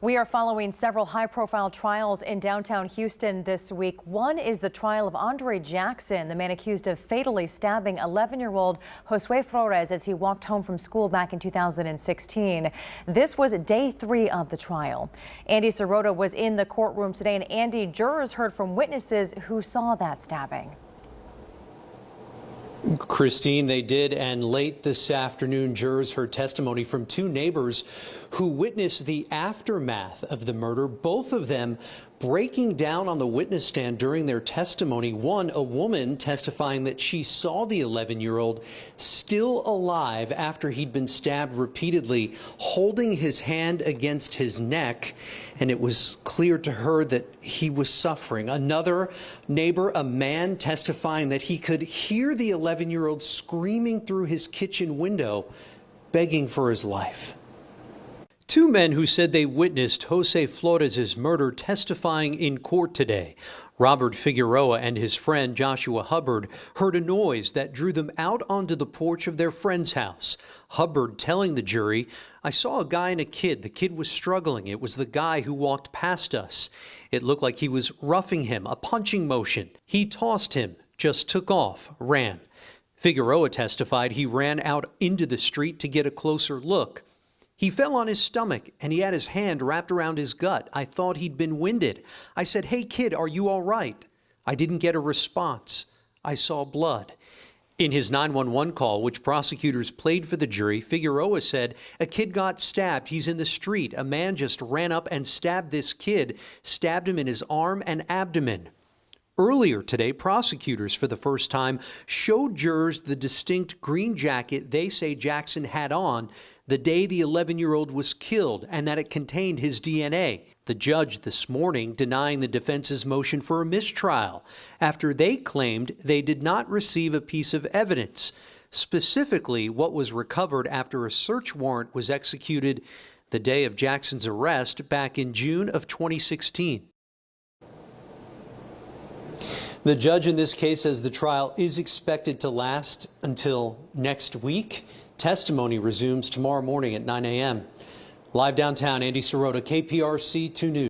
We are following several high-profile trials in downtown Houston this week. One is the trial of Andre Jackson, the man accused of fatally stabbing 11-year-old Josue Flore as he walked home from school back in 2016. This was day 3 of the trial. Andy Sirota was in the courtroom today, and Andy, jurors heard from witnesses who saw that stabbing. Christine, they did, and late this afternoon, jurors heard testimony from 2 neighbors who witnessed the aftermath of the murder, both of them breaking down on the witness stand during their testimony. One, a woman testifying that she saw the 11-year-old still alive after he'd been stabbed repeatedly, holding his hand against his neck, and it was clear to her that he was suffering. Another neighbor, a man, testifying that he could hear the 11-year-old screaming through his kitchen window, begging for his life. 2 men who said they witnessed Josue Flore's murder testifying in court today. Robert Figueroa and his friend Joshua Hubbard heard a noise that drew them out onto the porch of their friend's house. Hubbard telling the jury, "I saw a guy and a kid. The kid was struggling. It was the guy who walked past us. It looked like he was roughing him, a punching motion. He tossed him, just took off, ran." Figueroa testified he ran out into the street to get a closer look. "He fell on his stomach and he had his hand wrapped around his gut. I thought he'd been winded. I said, 'Hey kid, are you all right?' I didn't get a response. I saw blood." In his 911 call, which prosecutors played for the jury, Figueroa said, "A kid got stabbed. He's in the street. A man just ran up and stabbed this kid, stabbed him in his arm and abdomen." Earlier today, prosecutors for the first time showed jurors the distinct green jacket they say Jackson had on the day the 11-year-old was killed, and that it contained his DNA. The judge this morning denying the defense's motion for a mistrial after they claimed they did not receive a piece of evidence, specifically what was recovered after a search warrant was executed the day of Jackson's arrest back in June of 2016. The judge in this case says the trial is expected to last until next week. Testimony resumes tomorrow morning at 9 a.m. Live downtown, Andy Sirota, KPRC 2 News.